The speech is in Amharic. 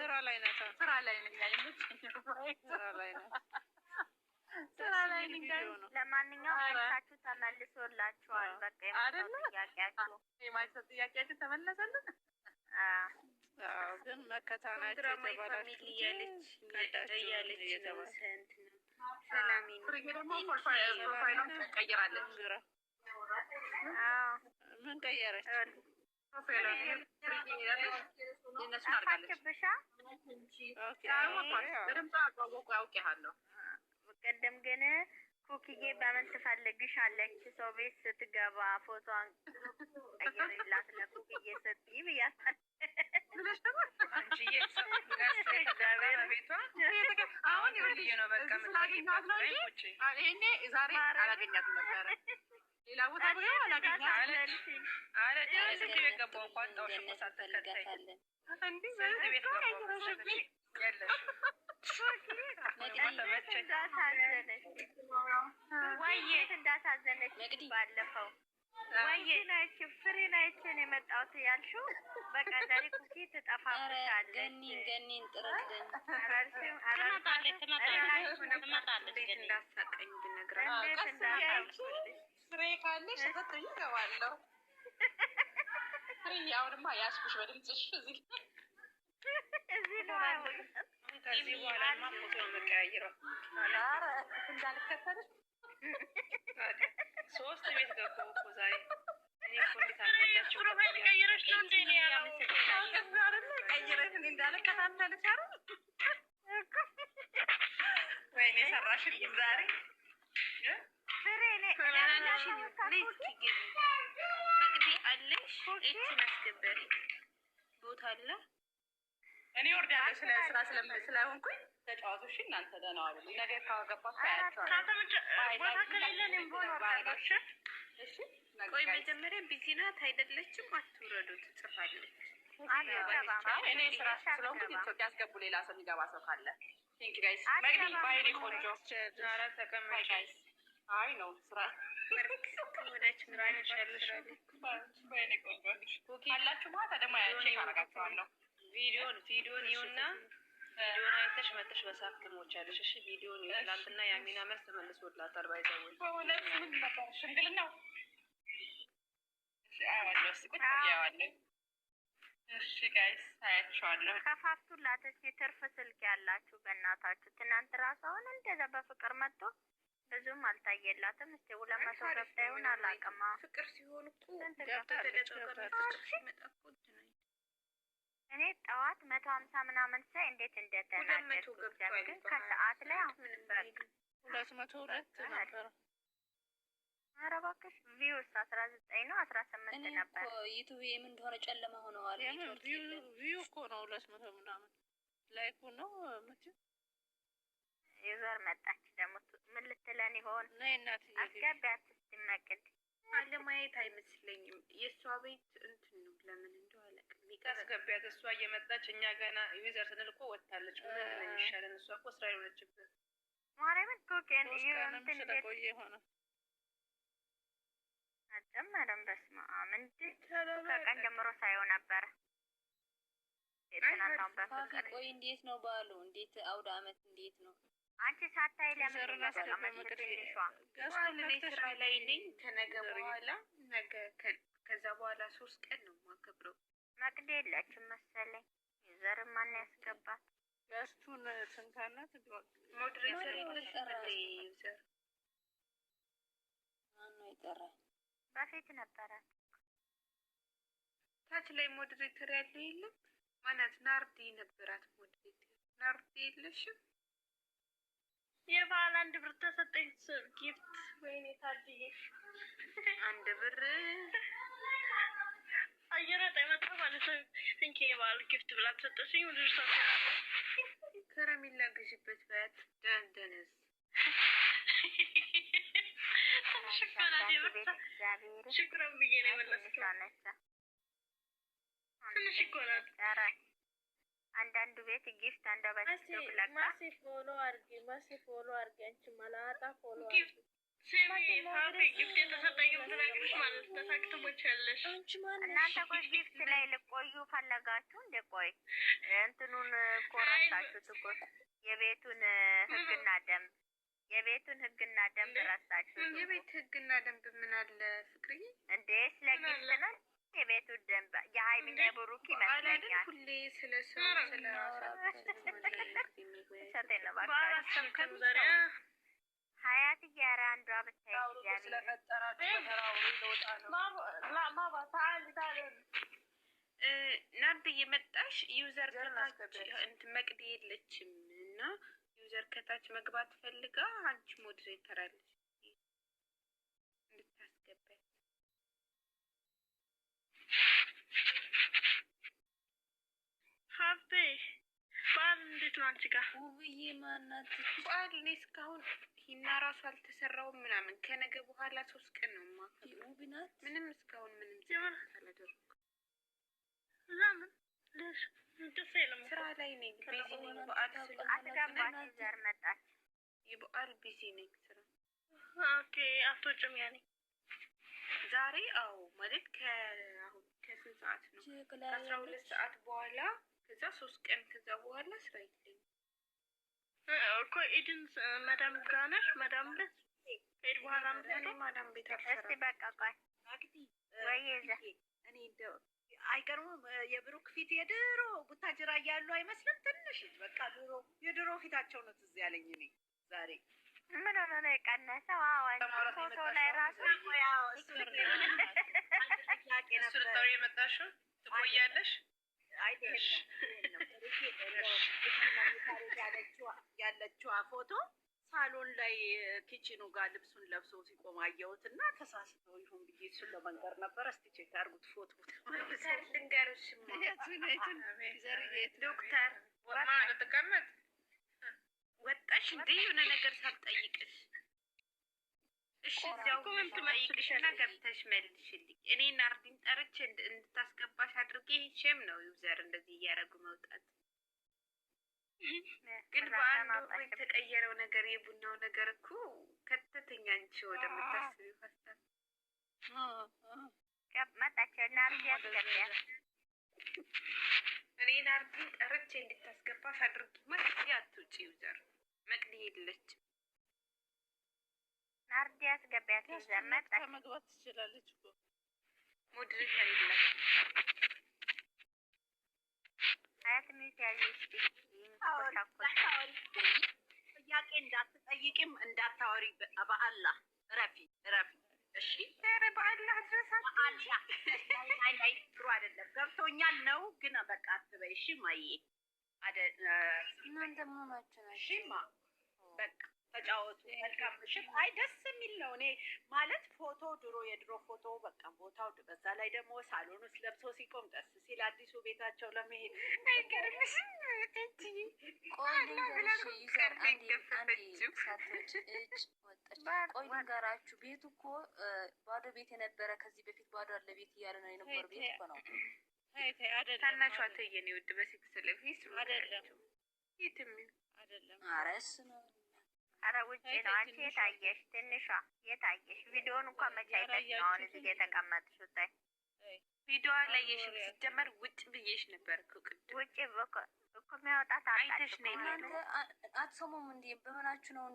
ስራ ላይ ነኝ። ስራ ላይ ነኝ። ስራ ላይ ነኝ። ለማንኛውም መልሳችሁ ተመልሶላችኋል። በቃ የማይሰጥ ጥያቄያችሁ ተመለሰልን። ግን መከታናቸው የተባላችሁ እያለች ሰላም ደግሞ ፕሮፋይሏን ቀይራለች። ምን ቀየረች? ቅድም ግን ኩኪዬ በምን ትፈልግሻለች? ሰው ቤት ስትገባ ፎቶን ቀይርላት ለኩኪዬ ስትይ ብያታል። አሁን ይኸውልሽ ነው በቃ ስላገኘኋት ነው እንጂ እኔ ዛሬ አላገኛትም ነበረ። ሌላ ቦታ ብለው አላገኛትም አለች። ስንት ቤት ገባሁ እንኳን ጣውሽ እኮ ሳትከተይ እንዲህ ስንት ቤት ገባሁ ያለሽ እንዳሳዘነች ባለፈው ፍሬን አይቼን የመጣሁት ያልሽው በቃ ዛሬ ኩኪ ትጠፋብሻለች። ገኒን ጥረግኝ ቤት እንዳሳቀኝ ብነግራት ፍሬ ካለሽ ተከትዬ እገባለሁ። ፍሬ አሁንማ ያዝኩሽ በድምፅሽ እዚህ ነው። ከዚህ በኋላማ ፎቶ ነው የምቀያይረው እንዳልከተልሽ። ሶስት ቤት ገባሁ እኮ ዛሬ። እኔ እኮ እንዴት አልመጣችም? ፕሮፋይል ቀይረሽ ነው እንዴ? እኔ ቀይረሽ እንዳልከታተልሽ አይደል? ወይኔ ሰራሽልኝ ዛሬ መቅዲ አለሽ። እቺን አስገበሪ ቦታ አለ። እኔ ወርዳለሁ ስራ ስለሆንኩኝ ተጫዋቱ። እሺ እናንተ ደህና ዋሉ። ነገ ካገባችሁ አያቸዋለሁ። ቦታ ከሌለን እንቦታለሽ። እሺ ቆይ መጀመሪያ ቢዚ ናት አይደለችም? አትውረዱ ትጽፋለች። እኔ ስራ ስለሆንኩኝ ኢትዮጵያ ያስገቡ። ሌላ ሰው የሚገባ ሰው ካለ ቴንክ ጋይስ። መግዲ ባይኔ ቆንጆ ዛራ ተቀመጭ ጋይስ። አይ ነው ስራ ወደች ምራለሽ ያለሽ ባይኔ ቆንጆ ካላችሁ ማለት ደግሞ ቼክ አደርጋችኋለሁ። ቪዲዮን ይውና ቪዲዮን አይተሽ መጥተሽ በሳፍ ትሞቻለሽ። እሺ ቪዲዮን ይው። ትናንትና ያሚና መልስ ተመልሶላታል። ባይዘው በሁለት ምን ነበር ሽንግልናው? እሺ አይዋለሁ ስቁት ያዋለሁ። እሺ ጋይስ አያችኋለሁ። ከፋፍቱላት እስኪ ትርፍ ስልክ ያላችሁ በእናታችሁ። ትናንት ራሱ አሁን እንደዛ በፍቅር መጥቶ ብዙም አልታየላትም። እስቲ 200 ገብታ ይሆን አላውቅም። ፍቅር ሲሆን እኮ እኔ ጠዋት 150 ምናምን ሳይ እንዴት እንደተናደድኩ ግን ከሰዓት ላይ አሁን በቃ 202 ነበር። ኧረ እባክሽ ቪውስ 19 ነው 18 ነበር። ዩቲዩብ ምን እንደሆነ ጨለማ ሆነዋል። ቪው እኮ ነው 200 ምናምን ላይኩ ነው መቼ ዩዘር መጣች ደግሞ ምን ልትለን ይሆን? ነይ እናትዬ አስገቢያት ስትመቅድ አለማየት አይመስለኝም። የእሷ ቤት እንትን ነው ለምን እንደው አለቅም። አስገቢያት። እሷ እየመጣች እኛ ገና ዩዘር ስንል እኮ ወጣለች። ምን ነው የሚሻለን? እሷ እኮ ስራ ይሆነችበት ማርያምን ኮኬን እንትን ስለቆየ ሆነ አጨመረም። በስመ አብ እንዴት ከቀን ጀምሮ ሳይሆን ነበረ። ቆይ እንዴት ነው ባሉ? እንዴት አውደ አመት እንዴት ነው? አንቺ ሳታይ ለምን ስራ ላይ ነኝ። ከነገ በኋላ ከዛ በኋላ 3 ቀን ነው የማከብረው። መቅድ የለችም መሰለኝ። ዩዘር ማን ያስገባት? ገስቱን ስንካናት ሞዴሬተር ዩዘር ማነው የጠራኝ? በፊት ነበራት ታች ላይ ሞዴሬተር ያለ የለም። ማናት? ናርዲ ነበራት ሞዴሬተር። ናርዲ የለሽም? የበዓል 1 ብር ተሰጠኝ ጊፍት። ወይኔ ታድዬሽ 1 ብር አየረጣ መጣ ማለት ነው። እንኪ የበዓል ጊፍት ብላ ተሰጠኝ። ወደ ርሳት ከረሚላ ግዢበት በት ደንደነስ ሽኩራን ብዬ ነው የመለስኩት። ትንሽ እኮ ናት። አንዳንዱ ቤት ጊፍት አንዳበት ለካ ማሲ ፎሎ አርጊ አንቺ መላጣ ፎሎ አርጊ። ስሚ ሀቢ ጊፍት የተሰጠኝ ምትናግርሽ ማለት ተሳክተሞች ያለሽ እናንተ ቆይ ጊፍት ላይ ልቆዩ ፈለጋችሁ እንደ ቆይ እንትኑን ኮረሳችሁት እኮ የቤቱን ህግና ደንብ ረሳችሁ። የቤት ህግና ደንብ ምን አለ ፍቅርዬ? እንዴ ስለ ጊፍት ነው የቤቱ ደንብ የሀይሚና የብሩክ ይመስለኛል። ሁሌ ስለ ሰው ስለ ሀያት እያረ አንዷ ብታይ ናርድ እየመጣሽ ዩዘር ከታች እንትን መቅድ የለችም እና ዩዘር ከታች መግባት ፈልጋ አንቺ ሞዴሬተር አለሽ እንድታስገባኝ። ሀቤ በዓል እንዴት ነው አንቺ ጋር? ውብዬ ማናት? በዓል እኔ እስካሁን ሂና ራሱ አልተሰራውም ምናምን ከነገ በኋላ 3 ቀን ነው የማከብረው። ውብ ናት። ምንም እስካሁን ምንም አላደረኩም። ለምን ደስ አይልም? ስራ ላይ ነኝ። ቢዚ ነኝ። በዓል አትገባች ዘር መጣች። የበዓል ቢዚ ነኝ ስራ። ኦኬ አትወጭም ያኔ ዛሬ? አዎ ማለት ከአሁን ከስንት ሰዓት ነው? ከ12 ሰዓት በኋላ ከዛ 3 ቀን ከዛ በኋላ ስራ የለኝም እኮ። ኢድን መዳም ጋር ነሽ? መዳም ቤት ከኢድ በኋላ ነው ማዳም ቤት አልሰራም። እስቲ በቃ ቆይ ወይ እኔ እንደው አይቀርሙም። የብሩክ ፊት የድሮ ቡታጅራ እያሉ አይመስልም? ትንሽ በቃ የድሮ ፊታቸው ነው ትዝ ያለኝ እኔ ዛሬ። ምን ሆነ ነው የቀነሰው? አዎ ፎቶ ላይ ራሱ ስርጠው የመጣሽው ትቆያለሽ ያለችዋ ፎቶ ሳሎን ላይ ኪችኑ ጋር ልብሱን ለብሶ ሲቆም አየሁት እና ተሳስተው ይሁን ብዬ እሱን ለመንገር ነበር። እስቲ ቼክ አድርጉት ፎቶ ልንገርሽማ ዶክተር ልትቀመጥ ወጣሽ እንዴ? የሆነ ነገር ሳትጠይቅሽ እሺ፣ እዚያው ጠይቅሽ እና ገብተሽ መልሽልኝ። እኔ ናርዲን ጠርቼ እንድታስገባሽ አድርጌ ሼም ነው ዩዘር እንደዚህ እያደረጉ መውጣት። ግን በአንድ ወር የተቀየረው ነገር የቡናው ነገር እኮ ከተተኛ አንቺ ወደምታስቢው ሀሳብ መጣች። ናርዲ ያስገቢያ እኔ ናርዲን ጠርቼ እንድታስገባሽ አድርጌ ማለት አትውጪ ዩዘር መቅዲ የለችም። ናርዲ ያስገቢያት ዩዘር መጣች። መግባት ትችላለች እኮ ሞዴሬተር የለም። ሀያት ሚት ያለች ጥያቄ እንዳትጠይቂም እንዳታወሪ በአላህ ረፊ እሺ። ኧረ በአላህ ድረሳት አይ ጥሩ አይደለም። ገብቶኛል ነው ግን በቃ አትበይ እሺ። ማዬ እናንተ መሆናችሁ ነው። እሺማ በቃ ተጫወቱ። መልካም ምሽት። አይ ደስ የሚል ነው። እኔ ማለት ፎቶ የድሮ ፎቶ በቃ ቦታው በዛ ላይ ደግሞ ሳሎን ውስጥ ለብሶ ሲቆም ደስ ሲል አዲሱ ቤታቸው ለመሄድ አይገርምሽም? ቆይ ልንገርሽ ዩዘር አንዴ ሳቶች እጭ ወጣች። ቆይ ልንገራችሁ ቤቱ እኮ ባዶ ቤት የነበረ ከዚህ በፊት ባዶ አለ ቤት እያለ ነው የነበረ ቤት እኮ ነው። ታናሿ ተየኔ ውድ በሴት ስለፊስ አይደለም የትም አይደለም። አረስ ነው አረ ውጪ ነው። አንቺ የታየሽ ትንሿ የታየሽ ቪዲዮውን እንኳን መቼ አይተሽ ነው አሁን እዚህ የተቀመጥሽው? ታይ ቪዲዮ ላይ የሽን ሲጀመር ውጭ ብዬሽ ነበር እኮ ቅድም። ውጪ እኮ የሚያወጣት አይተሽ ነኝ። እናንተ አትሰሙም እንዴ? በምናችሁ ነው